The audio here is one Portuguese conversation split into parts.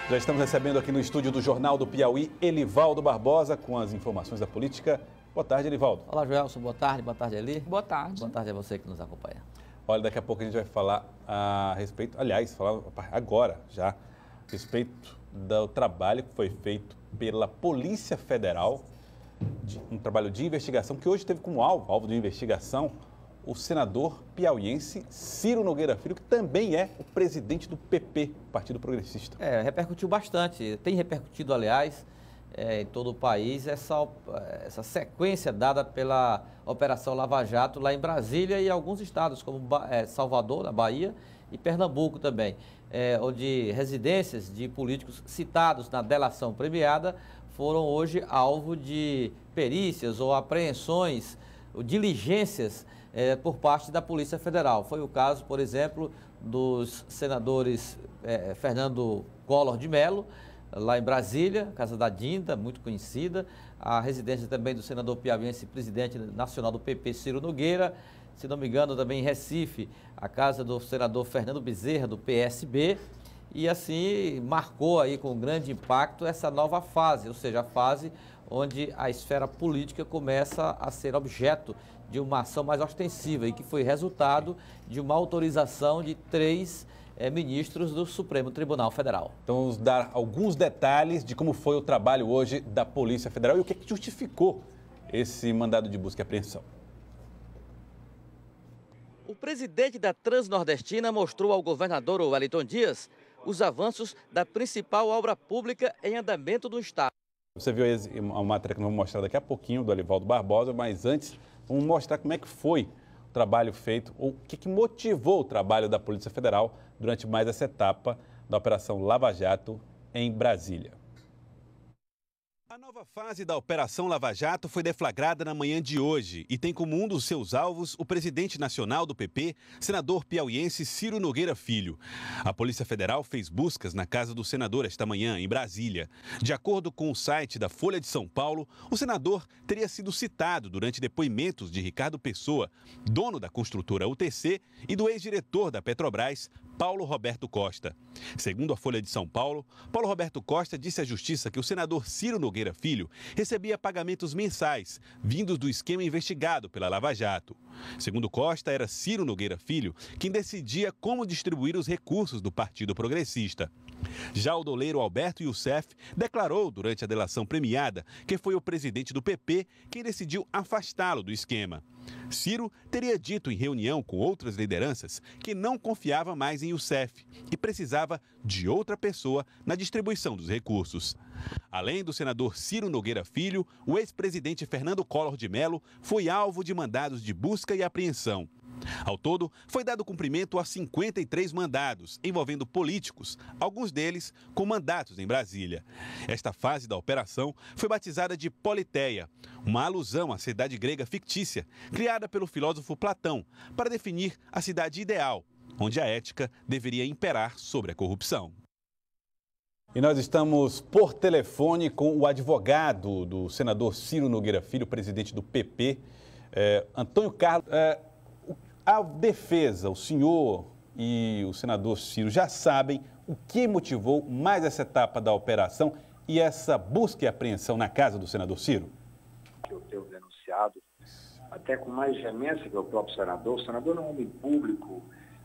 Já estamos recebendo aqui no estúdio do Jornal do Piauí, Elivaldo Barbosa, com as informações da política. Boa tarde, Elivaldo. Olá, Joelson. Boa tarde, Eli. Boa tarde. Boa tarde a você que nos acompanha. Olha, daqui a pouco a gente vai falar a respeito, aliás, falar agora já, a respeito do trabalho que foi feito pela Polícia Federal, um trabalho de investigação que hoje teve como alvo de investigação, o senador piauiense Ciro Nogueira Filho, que também é o presidente do PP, Partido Progressista. Repercutiu bastante, tem repercutido, aliás, em todo o país, essa sequência dada pela Operação Lava Jato lá em Brasília e alguns estados, como Salvador, na Bahia, e Pernambuco também, onde residências de políticos citados na delação premiada foram hoje alvo de perícias ou apreensões, ou diligências por parte da Polícia Federal. Foi o caso, por exemplo, dos senadores Fernando Collor de Mello, lá em Brasília, Casa da Dinda, muito conhecida, a residência também do senador piauiense, presidente nacional do PP, Ciro Nogueira, se não me engano também em Recife, a casa do senador Fernando Bezerra, do PSB, e assim marcou aí com grande impacto essa nova fase, ou seja, a fase onde a esfera política começa a ser objeto de uma ação mais ostensiva e que foi resultado de uma autorização de 3 ministros do Supremo Tribunal Federal. Então vamos dar alguns detalhes de como foi o trabalho hoje da Polícia Federal e o que justificou esse mandado de busca e apreensão. O presidente da Transnordestina mostrou ao governador Wellington Dias os avanços da principal obra pública em andamento do estado. Você viu uma matéria que nós vamos mostrar daqui a pouquinho do Elivaldo Barbosa, mas antes vamos mostrar como é que foi o trabalho feito, ou o que motivou o trabalho da Polícia Federal durante mais essa etapa da Operação Lava Jato em Brasília. A nova fase da Operação Lava Jato foi deflagrada na manhã de hoje e tem como um dos seus alvos o presidente nacional do PP, senador piauiense Ciro Nogueira Filho. A Polícia Federal fez buscas na casa do senador esta manhã, em Brasília. De acordo com o site da Folha de São Paulo, o senador teria sido citado durante depoimentos de Ricardo Pessoa, dono da construtora UTC, e do ex-diretor da Petrobras, Paulo Roberto Costa. Segundo a Folha de São Paulo, Paulo Roberto Costa disse à Justiça que o senador Ciro Nogueira Filho recebia pagamentos mensais, vindos do esquema investigado pela Lava Jato. Segundo Costa, era Ciro Nogueira Filho quem decidia como distribuir os recursos do Partido Progressista. Já o doleiro Alberto Youssef declarou durante a delação premiada que foi o presidente do PP quem decidiu afastá-lo do esquema. Ciro teria dito em reunião com outras lideranças que não confiava mais em Youssef e precisava de outra pessoa na distribuição dos recursos. Além do senador Ciro Nogueira Filho, o ex-presidente Fernando Collor de Mello foi alvo de mandados de busca e apreensão. Ao todo, foi dado cumprimento a 53 mandados, envolvendo políticos, alguns deles com mandatos em Brasília. Esta fase da operação foi batizada de Politeia, uma alusão à cidade grega fictícia, criada pelo filósofo Platão, para definir a cidade ideal, onde a ética deveria imperar sobre a corrupção. E nós estamos por telefone com o advogado do senador Ciro Nogueira Filho, presidente do PP, Antônio Carlos. A defesa, o senhor e o senador Ciro já sabem o que motivou mais essa etapa da operação e essa busca e apreensão na casa do senador Ciro? Eu tenho denunciado, até com mais veemência que o próprio senador. O senador é um homem público,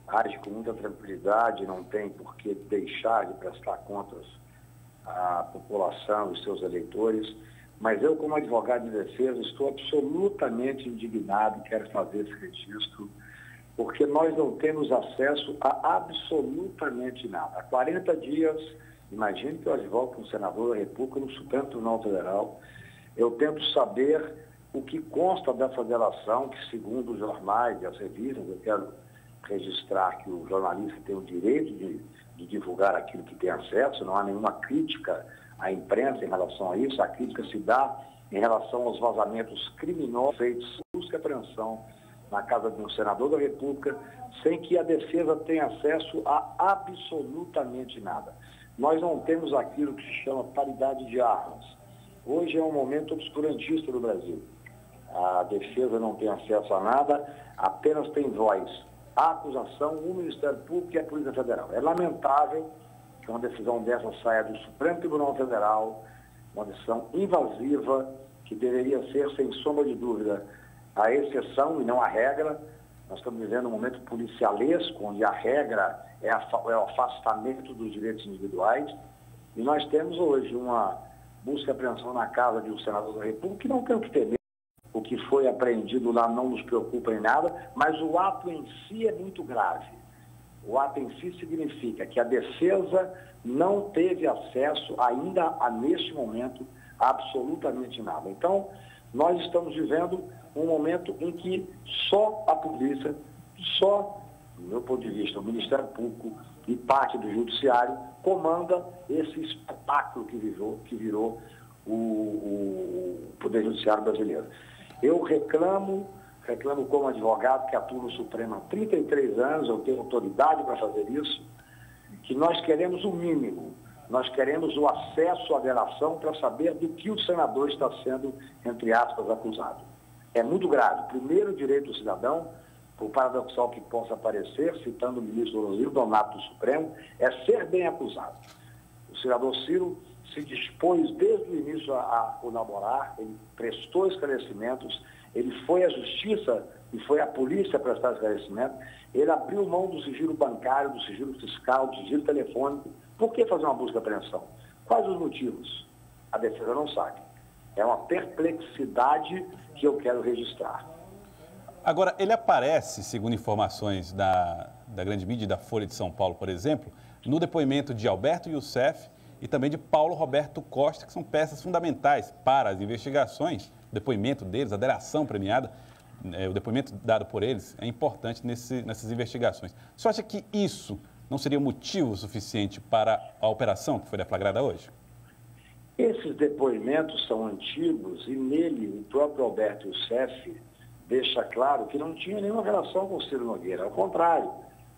age com muita tranquilidade, não tem por que deixar de prestar contas à população e seus eleitores. Mas eu, como advogado de defesa, estou absolutamente indignado e quero fazer esse registro, porque nós não temos acesso a absolutamente nada. Há 40 dias, imagine que eu advogo com o senador da República no Supremo Tribunal Federal, eu tento saber o que consta dessa delação, que segundo os jornais e as revistas, eu quero registrar que o jornalista tem o direito de divulgar aquilo que tem acesso, não há nenhuma crítica à imprensa em relação a isso, a crítica se dá em relação aos vazamentos criminosos feitos busca e apreensão na casa de um senador da República, sem que a defesa tenha acesso a absolutamente nada. Nós não temos aquilo que se chama paridade de armas. Hoje é um momento obscurantista do Brasil. A defesa não tem acesso a nada, apenas tem voz a acusação, o Ministério Público e a Polícia Federal. É lamentável que uma decisão dessa saia do Supremo Tribunal Federal, uma decisão invasiva, que deveria ser, sem sombra de dúvida, a exceção e não a regra. Nós estamos vivendo um momento policialesco, onde a regra é o afastamento dos direitos individuais, e nós temos hoje uma busca e apreensão na casa de um senador da República, que não tem o que temer. O que foi apreendido lá não nos preocupa em nada, mas o ato em si é muito grave. O ato em si significa que a defesa não teve acesso ainda, neste momento, a absolutamente nada. Então, nós estamos vivendo um momento em que só a polícia, só, do meu ponto de vista, o Ministério Público e parte do Judiciário comanda esse espetáculo que virou o Poder Judiciário brasileiro. Eu reclamo como advogado que atuo no Supremo há 33 anos, eu tenho autoridade para fazer isso, que nós queremos o mínimo, nós queremos o acesso à delação para saber do que o senador está sendo, entre aspas, acusado. É muito grave. Primeiro direito do cidadão, por paradoxal que possa parecer, citando o ministro Loziro Donato do Supremo, é ser bem acusado. O senador Ciro se dispôs desde o início a colaborar, ele prestou esclarecimentos, ele foi à Justiça e foi à Polícia prestar esclarecimento, ele abriu mão do sigilo bancário, do sigilo fiscal, do sigilo telefônico. Por que fazer uma busca e apreensão? Quais os motivos? A defesa não sabe. É uma perplexidade que eu quero registrar. Agora, ele aparece, segundo informações da grande mídia e da Folha de São Paulo, por exemplo, no depoimento de Alberto Youssef e também de Paulo Roberto Costa, que são peças fundamentais para as investigações. O depoimento deles, a delação premiada, o depoimento dado por eles é importante nessas investigações. Você acha que isso não seria motivo suficiente para a operação que foi deflagrada hoje? Esses depoimentos são antigos e nele o próprio Alberto Youssef deixa claro que não tinha nenhuma relação com o Ciro Nogueira. Ao contrário,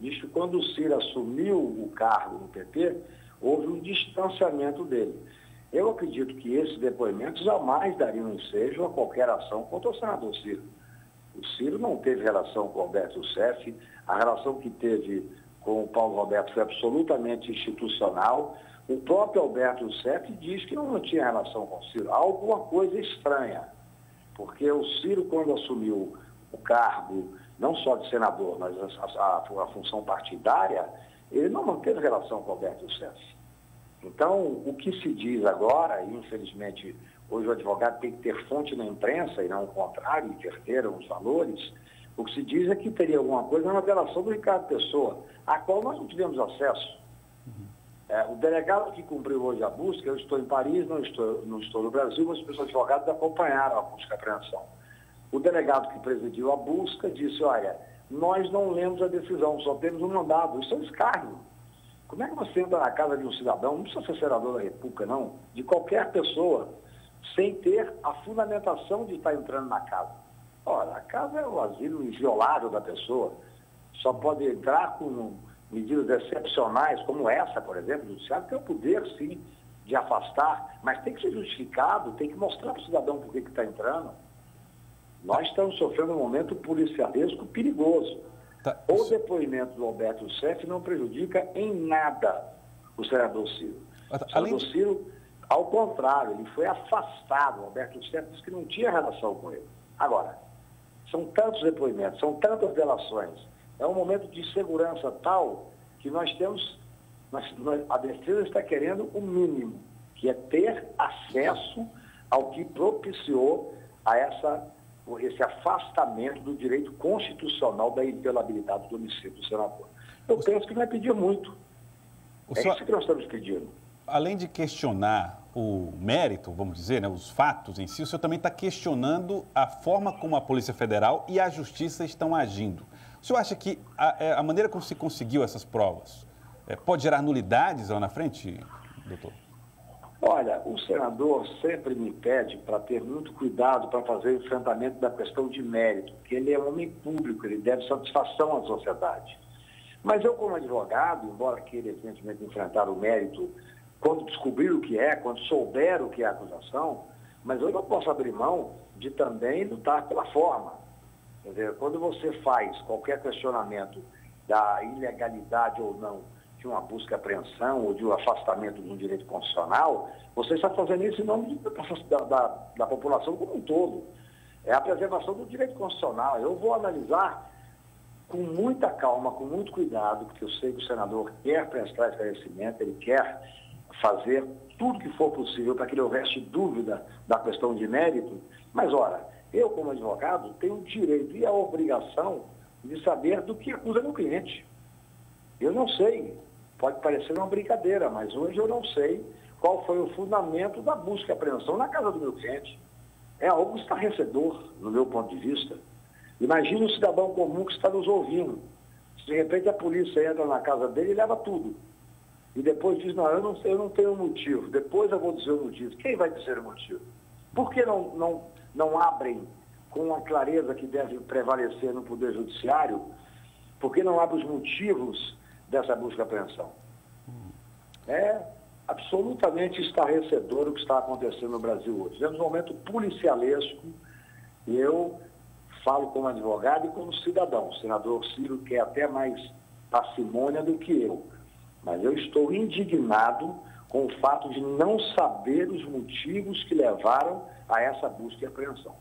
diz que quando o Ciro assumiu o cargo no PT, houve um distanciamento dele. Eu acredito que esses depoimentos jamais dariam ensejo a qualquer ação contra o senador Ciro. O Ciro não teve relação com o Alberto Youssef, a relação que teve com o Paulo Roberto foi absolutamente institucional. O próprio Alberto Youssef diz que não tinha relação com o Ciro. Há alguma coisa estranha, porque o Ciro, quando assumiu o cargo, não só de senador, mas a função partidária, ele não manteve relação com o Alberto Youssef. Então, o que se diz agora, e infelizmente hoje o advogado tem que ter fonte na imprensa e não o contrário, inverteram os valores, o que se diz é que teria alguma coisa na delação do Ricardo Pessoa, a qual nós não tivemos acesso. O delegado que cumpriu hoje a busca, eu estou em Paris, não estou no Brasil, mas os advogados acompanharam a busca e apreensão. O delegado que presidiu a busca disse, olha, nós não lemos a decisão, só temos um mandado. Isso é um escárnio. Como é que você entra na casa de um cidadão, não precisa ser senador da República, não, de qualquer pessoa, sem ter a fundamentação de estar entrando na casa? Ora, a casa é o asilo inviolável da pessoa, só pode entrar com medidas excepcionais, como essa, por exemplo, o judiciário tem o poder, sim, de afastar, mas tem que ser justificado, tem que mostrar para o cidadão por que está entrando. Nós estamos sofrendo um momento policialesco perigoso. O depoimento do Alberto Youssef não prejudica em nada o senador Ciro. O senador Ciro, ao contrário, ele foi afastado. O Alberto Youssef disse que não tinha relação com ele. Agora, são tantos depoimentos, são tantas delações. É um momento de segurança tal que nós temos, a defesa está querendo o mínimo, que é ter acesso ao que propiciou a esse afastamento do direito constitucional da inviolabilidade do domicílio do senador. Eu penso que não é pedir muito. Isso que nós estamos pedindo. Além de questionar o mérito, vamos dizer, né, os fatos em si, o senhor também está questionando a forma como a Polícia Federal e a Justiça estão agindo. O senhor acha que a maneira como se conseguiu essas provas pode gerar nulidades lá na frente, doutor? Olha, o senador sempre me pede para ter muito cuidado para fazer o enfrentamento da questão de mérito, porque ele é um homem público, ele deve satisfação à sociedade. Mas eu, como advogado, embora queira, evidentemente, enfrentar o mérito quando descobrir o que é, quando souber o que é a acusação, mas eu não posso abrir mão de também lutar pela forma. Quer dizer, quando você faz qualquer questionamento da ilegalidade ou não de uma busca e apreensão ou de um afastamento de um direito constitucional, você está fazendo isso em nome da população como um todo. É a preservação do direito constitucional. Eu vou analisar com muita calma, com muito cuidado, porque eu sei que o senador quer prestar esclarecimento, ele quer fazer tudo que for possível para que não reste dúvida da questão de mérito. Mas, ora, eu, como advogado, tenho o direito e a obrigação de saber do que acusa meu cliente. Eu não sei, pode parecer uma brincadeira, mas hoje eu não sei qual foi o fundamento da busca e apreensão na casa do meu cliente. É algo estarrecedor, no meu ponto de vista. Imagine um cidadão comum que está nos ouvindo. Se de repente a polícia entra na casa dele e leva tudo. E depois diz, não, eu não tenho motivo. Depois eu vou dizer o motivo. Quem vai dizer o motivo? Por que não abrem com a clareza que deve prevalecer no Poder Judiciário? Por que não abrem os motivos dessa busca e apreensão? É absolutamente estarrecedor o que está acontecendo no Brasil hoje. Vivemos um momento policialesco. Eu falo como advogado e como cidadão. O senador Ciro quer até mais parcimônia do que eu. Mas eu estou indignado com o fato de não saber os motivos que levaram a essa busca e apreensão.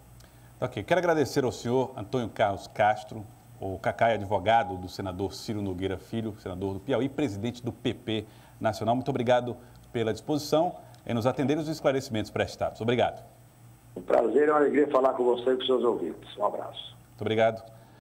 Ok, quero agradecer ao senhor Antônio Carlos Castro, o Cacai, advogado do senador Ciro Nogueira Filho, senador do Piauí, presidente do PP Nacional. Muito obrigado pela disposição em nos atender os esclarecimentos prestados. Obrigado. Um prazer e uma alegria falar com você e com seus ouvintes. Um abraço. Muito obrigado.